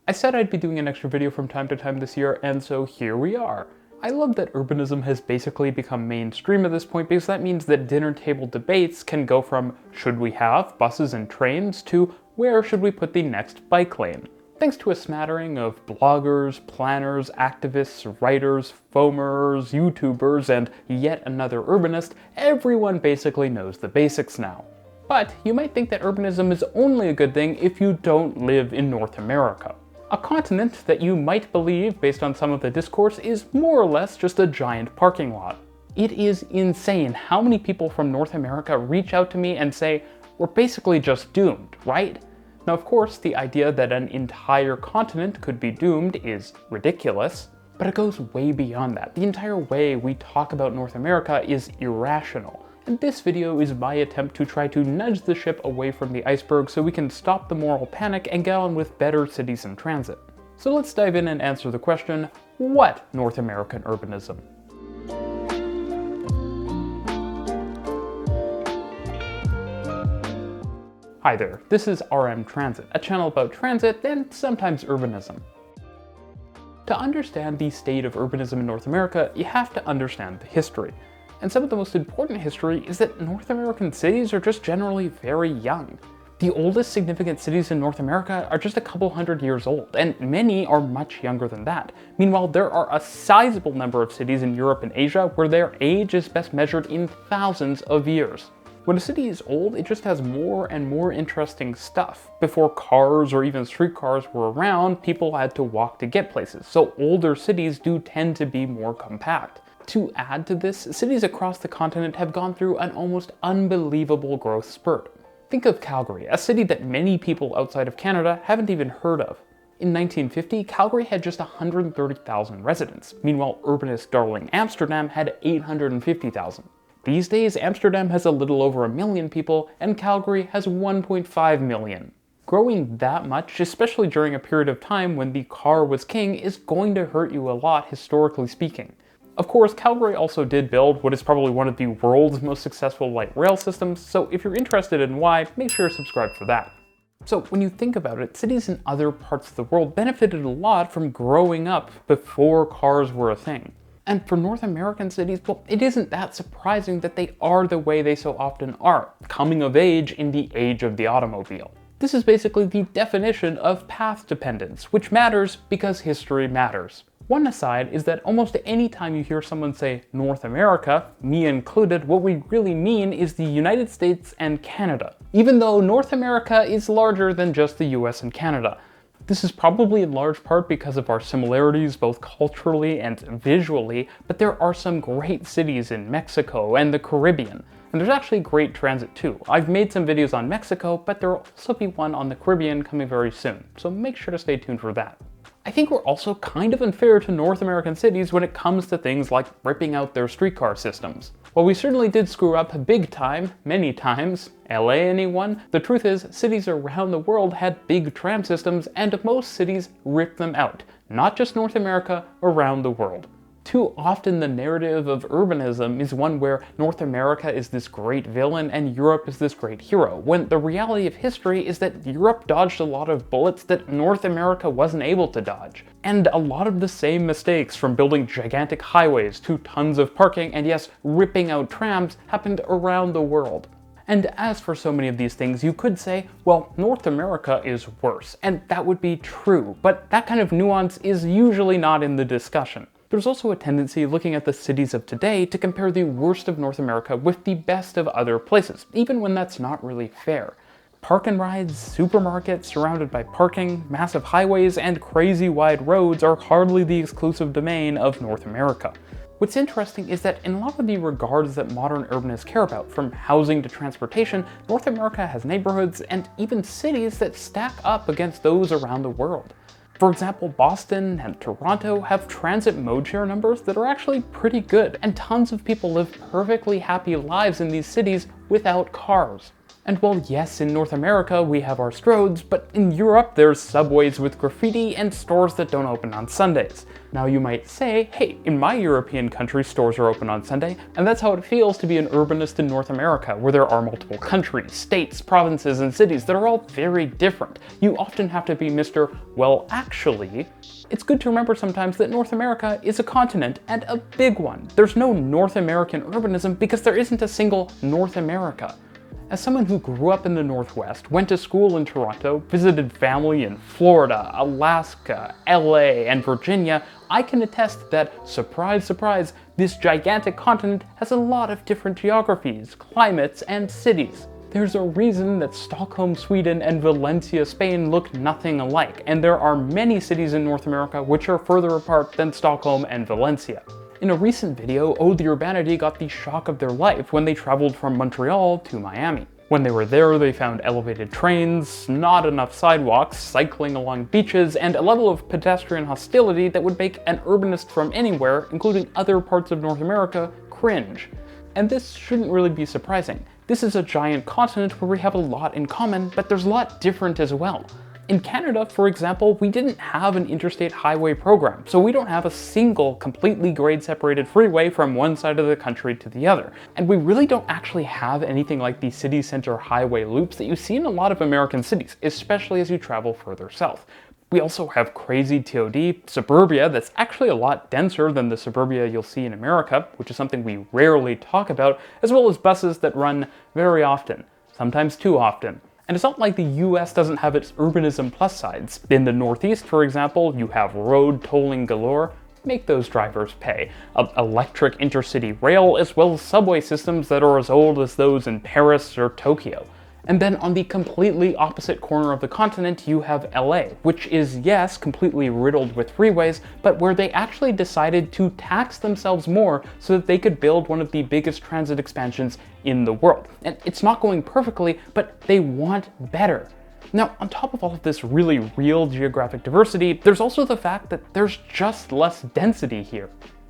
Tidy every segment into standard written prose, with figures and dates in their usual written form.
I said I'd be doing an extra video from time to time this year, and so here we are. I love that urbanism has basically become mainstream at this point because that means that dinner table debates can go from should we have buses and trains to where should we put the next bike lane. Thanks to a smattering of bloggers, planners, activists, writers, foamers, YouTubers, and yet another urbanist, everyone basically knows the basics now. But you might think that urbanism is only a good thing if you don't live in North America. A continent that you might believe, based on some of the discourse, is more or less just a giant parking lot. It is insane how many people from North America reach out to me and say, we're basically just doomed, right? Now, of course, the idea that an entire continent could be doomed is ridiculous, but it goes way beyond that. The entire way we talk about North America is irrational. And this video is my attempt to try to nudge the ship away from the iceberg so we can stop the moral panic and get on with better cities in transit. So let's dive in and answer the question, what North American urbanism? Hi there, this is RM Transit, a channel about transit and sometimes urbanism. To understand the state of urbanism in North America, you have to understand the history. And some of the most important history is that North American cities are just generally very young. The oldest significant cities in North America are just a couple hundred years old, and many are much younger than that. Meanwhile, there are a sizable number of cities in Europe and Asia where their age is best measured in thousands of years. When a city is old, it just has more and more interesting stuff. Before cars or even streetcars were around, people had to walk to get places, so older cities do tend to be more compact. To add to this, cities across the continent have gone through an almost unbelievable growth spurt. Think of Calgary, a city that many people outside of Canada haven't even heard of. In 1950, Calgary had just 130,000 residents. Meanwhile, urbanist darling Amsterdam had 850,000. These days, Amsterdam has a little over 1 million people, and Calgary has 1.5 million. Growing that much, especially during a period of time when the car was king, is going to hurt you a lot historically speaking. Of course, Calgary also did build what is probably one of the world's most successful light rail systems, so if you're interested in why, make sure to subscribe for that. So when you think about it, cities in other parts of the world benefited a lot from growing up before cars were a thing. And for North American cities, well, it isn't that surprising that they are the way they so often are, coming of age in the age of the automobile. This is basically the definition of path dependence, which matters because history matters. One aside is that almost any time you hear someone say North America, me included, what we really mean is the United States and Canada, even though North America is larger than just the US and Canada. This is probably in large part because of our similarities both culturally and visually, but there are some great cities in Mexico and the Caribbean. And there's actually great transit too. I've made some videos on Mexico, but there will also be one on the Caribbean coming very soon, so make sure to stay tuned for that. I think we're also kind of unfair to North American cities when it comes to things like ripping out their streetcar systems. While we certainly did screw up big time, many times, LA anyone? The truth is, cities around the world had big tram systems and most cities ripped them out. Not just North America, around the world. Too often the narrative of urbanism is one where North America is this great villain and Europe is this great hero, when the reality of history is that Europe dodged a lot of bullets that North America wasn't able to dodge. And a lot of the same mistakes, from building gigantic highways to tons of parking and yes, ripping out trams, happened around the world. And as for so many of these things, you could say, well, North America is worse, and that would be true, but that kind of nuance is usually not in the discussion. There's also a tendency looking at the cities of today to compare the worst of North America with the best of other places, even when that's not really fair. Park and rides, supermarkets surrounded by parking, massive highways, and crazy wide roads are hardly the exclusive domain of North America. What's interesting is that in a lot of the regards that modern urbanists care about, from housing to transportation, North America has neighborhoods and even cities that stack up against those around the world. For example, Boston and Toronto have transit mode share numbers that are actually pretty good, and tons of people live perfectly happy lives in these cities without cars. And while yes, in North America we have our stroads, but in Europe there's subways with graffiti and stores that don't open on Sundays. Now you might say, hey, in my European country stores are open on Sunday, and that's how it feels to be an urbanist in North America, where there are multiple countries, states, provinces, and cities that are all very different. You often have to be Mr. Well, actually. It's good to remember sometimes that North America is a continent, and a big one. There's no North American urbanism because there isn't a single North America. As someone who grew up in the Northwest, went to school in Toronto, visited family in Florida, Alaska, LA, and Virginia, I can attest that, surprise, surprise, this gigantic continent has a lot of different geographies, climates, and cities. There's a reason that Stockholm, Sweden, and Valencia, Spain look nothing alike, and there are many cities in North America which are further apart than Stockholm and Valencia. In a recent video, Ode to Urbanity got the shock of their life when they traveled from Montreal to Miami. When they were there, they found elevated trains, not enough sidewalks, cycling along beaches, and a level of pedestrian hostility that would make an urbanist from anywhere, including other parts of North America, cringe. And this shouldn't really be surprising. This is a giant continent where we have a lot in common, but there's a lot different as well. In Canada, for example, we didn't have an interstate highway program, so we don't have a single completely grade-separated freeway from one side of the country to the other. And we really don't actually have anything like the city center highway loops that you see in a lot of American cities, especially as you travel further south. We also have crazy TOD suburbia that's actually a lot denser than the suburbia you'll see in America, which is something we rarely talk about, as well as buses that run very often, sometimes too often. And it's not like the US doesn't have its urbanism plus sides. In the Northeast, for example, you have road tolling galore. Make those drivers pay. Electric intercity rail, as well as subway systems that are as old as those in Paris or Tokyo. And then on the completely opposite corner of the continent, you have LA, which is, yes, completely riddled with freeways, but where they actually decided to tax themselves more so that they could build one of the biggest transit expansions in the world. And it's not going perfectly, but they want better. Now, on top of all of this really real geographic diversity, there's also the fact that there's just less density here.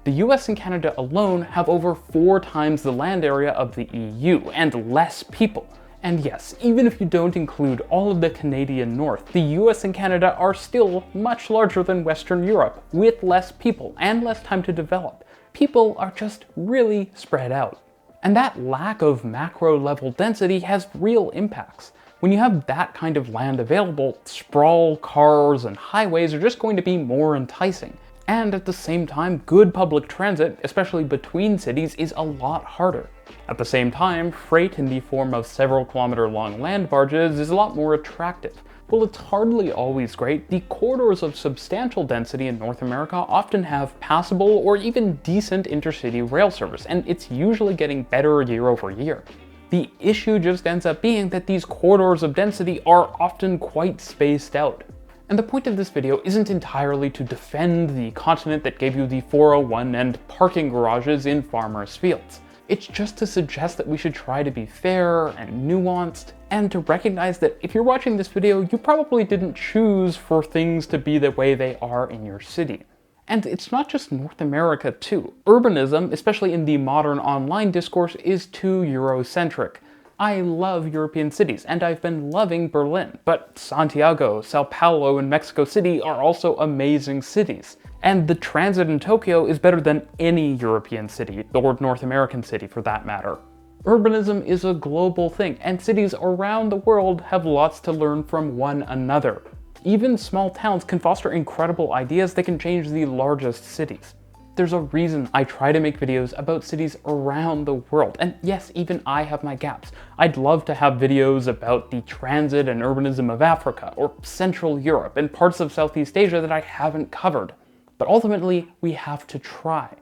The US and Canada alone have over 4 times the land area of the EU, and less people. And yes, even if you don't include all of the Canadian North, the US and Canada are still much larger than Western Europe, with less people and less time to develop. People are just really spread out. And that lack of macro-level density has real impacts. When you have that kind of land available, sprawl, cars, and highways are just going to be more enticing. And at the same time, good public transit, especially between cities, is a lot harder. At the same time, freight in the form of several kilometer-long land barges is a lot more attractive. While it's hardly always great, the corridors of substantial density in North America often have passable or even decent intercity rail service, and it's usually getting better year over year. The issue just ends up being that these corridors of density are often quite spaced out. And the point of this video isn't entirely to defend the continent that gave you the 401 and parking garages in farmers' fields. It's just to suggest that we should try to be fair and nuanced, and to recognize that if you're watching this video, you probably didn't choose for things to be the way they are in your city. And it's not just North America too. Urbanism, especially in the modern online discourse, is too Eurocentric. I love European cities, and I've been loving Berlin, but Santiago, Sao Paulo, and Mexico City are also amazing cities. And the transit in Tokyo is better than any European city, or North American city for that matter. Urbanism is a global thing, and cities around the world have lots to learn from one another. Even small towns can foster incredible ideas that can change the largest cities. There's a reason I try to make videos about cities around the world, and yes, even I have my gaps. I'd love to have videos about the transit and urbanism of Africa, or Central Europe, and parts of Southeast Asia that I haven't covered. But ultimately, we have to try.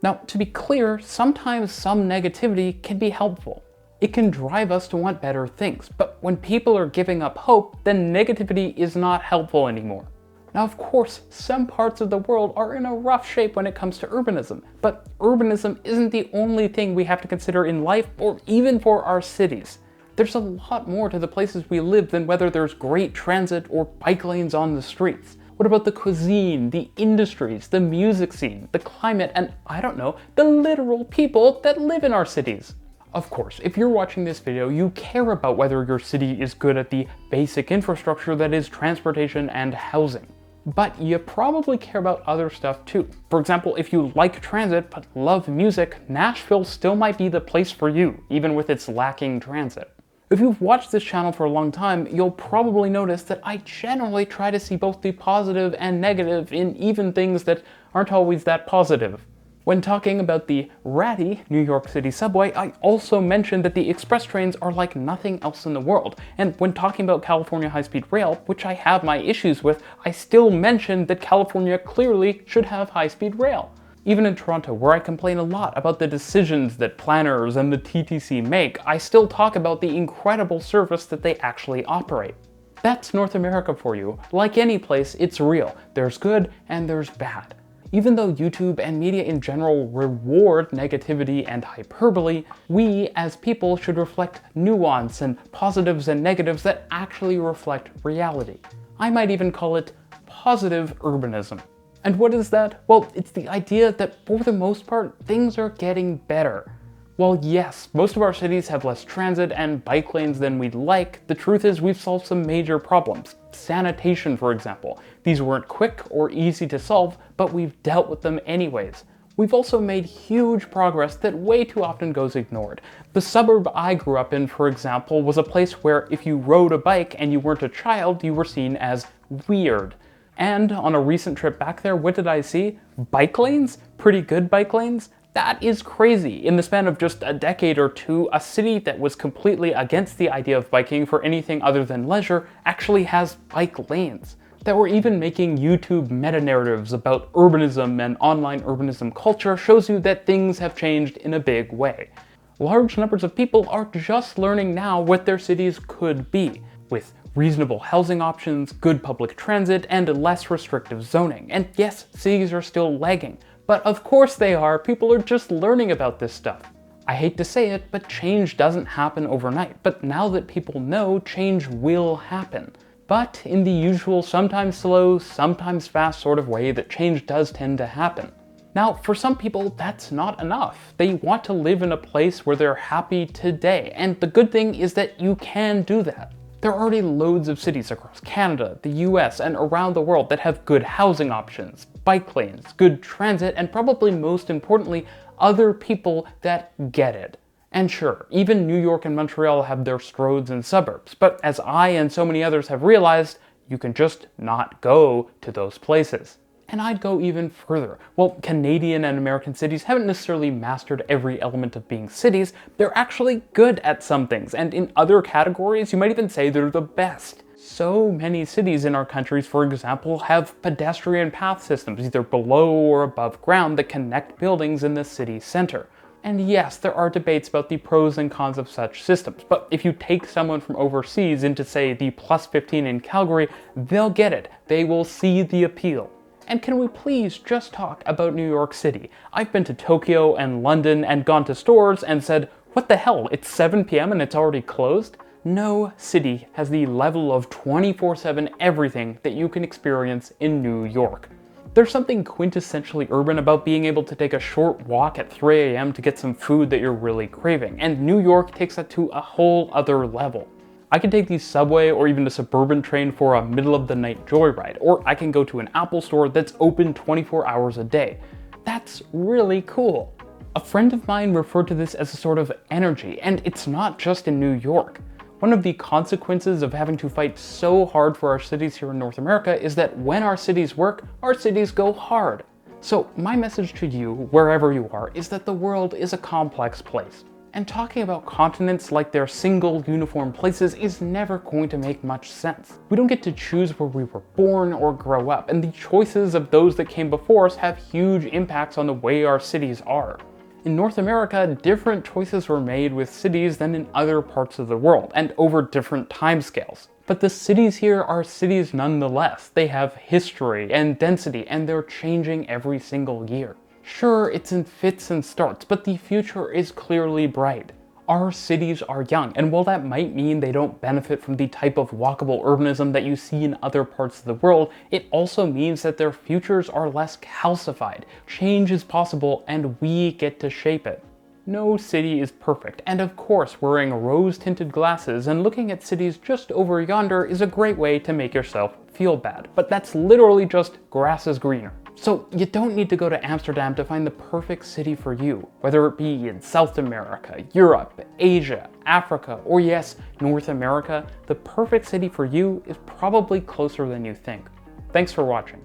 Now, to be clear, sometimes some negativity can be helpful. It can drive us to want better things, but when people are giving up hope, then negativity is not helpful anymore. Now, of course, some parts of the world are in a rough shape when it comes to urbanism, but urbanism isn't the only thing we have to consider in life or even for our cities. There's a lot more to the places we live than whether there's great transit or bike lanes on the streets. What about the cuisine, the industries, the music scene, the climate, and I don't know, the literal people that live in our cities? Of course, if you're watching this video, you care about whether your city is good at the basic infrastructure that is transportation and housing. But you probably care about other stuff too. For example, if you like transit but love music, Nashville still might be the place for you, even with its lacking transit. If you've watched this channel for a long time, you'll probably notice that I generally try to see both the positive and negative in even things that aren't always that positive. When talking about the ratty New York City subway, I also mentioned that the express trains are like nothing else in the world. And when talking about California high-speed rail, which I have my issues with, I still mentioned that California clearly should have high-speed rail. Even in Toronto, where I complain a lot about the decisions that planners and the TTC make, I still talk about the incredible service that they actually operate. That's North America for you. Like any place, it's real. There's good and there's bad. Even though YouTube and media in general reward negativity and hyperbole, we as people should reflect nuance and positives and negatives that actually reflect reality. I might even call it positive urbanism. And what is that? Well, it's the idea that for the most part, things are getting better. While yes, most of our cities have less transit and bike lanes than we'd like, the truth is we've solved some major problems. Sanitation, for example. These weren't quick or easy to solve, but we've dealt with them anyways. We've also made huge progress that way too often goes ignored. The suburb I grew up in, for example, was a place where if you rode a bike and you weren't a child, you were seen as weird. And on a recent trip back there, what did I see? Bike lanes? Pretty good bike lanes? That is crazy. In the span of just a decade or two, a city that was completely against the idea of biking for anything other than leisure actually has bike lanes. That we're even making YouTube meta-narratives about urbanism and online urbanism culture shows you that things have changed in a big way. Large numbers of people are just learning now what their cities could be, with reasonable housing options, good public transit, and less restrictive zoning. And yes, cities are still lagging. But of course they are, people are just learning about this stuff. I hate to say it, but change doesn't happen overnight. But now that people know, change will happen. But in the usual sometimes slow, sometimes fast sort of way that change does tend to happen. Now, for some people, that's not enough. They want to live in a place where they're happy today. And the good thing is that you can do that. There are already loads of cities across Canada, the US, and around the world that have good housing options, bike lanes, good transit, and probably most importantly, other people that get it. And sure, even New York and Montreal have their stroads and suburbs, but as I and so many others have realized, you can just not go to those places. And I'd go even further. Well, Canadian and American cities haven't necessarily mastered every element of being cities, they're actually good at some things, and in other categories you might even say they're the best. So many cities in our countries, for example, have pedestrian path systems either below or above ground that connect buildings in the city center. And yes, there are debates about the pros and cons of such systems, but if you take someone from overseas into, say, the +15 in Calgary, they'll get it. They will see the appeal. And can we please just talk about New York City? I've been to Tokyo and London and gone to stores and said, what the hell, it's 7 p.m. and it's already closed? No city has the level of 24/7 everything that you can experience in New York. There's something quintessentially urban about being able to take a short walk at 3 a.m. to get some food that you're really craving, and New York takes that to a whole other level. I can take the subway or even a suburban train for a middle-of-the-night joyride, or I can go to an Apple store that's open 24 hours a day. That's really cool. A friend of mine referred to this as a sort of energy, and it's not just in New York. One of the consequences of having to fight so hard for our cities here in North America is that when our cities work, our cities go hard. So my message to you, wherever you are, is that the world is a complex place. And talking about continents like they're single, uniform places is never going to make much sense. We don't get to choose where we were born or grow up, and the choices of those that came before us have huge impacts on the way our cities are. In North America, different choices were made with cities than in other parts of the world, and over different timescales. But the cities here are cities nonetheless. They have history and density, and they're changing every single year. Sure, it's in fits and starts, but the future is clearly bright. Our cities are young, and while that might mean they don't benefit from the type of walkable urbanism that you see in other parts of the world, it also means that their futures are less calcified. Change is possible, and we get to shape it. No city is perfect, and of course wearing rose-tinted glasses and looking at cities just over yonder is a great way to make yourself feel bad, but that's literally just grass is greener. So you don't need to go to Amsterdam to find the perfect city for you, whether it be in South America, Europe, Asia, Africa, or yes, North America. The perfect city for you is probably closer than you think. Thanks for watching.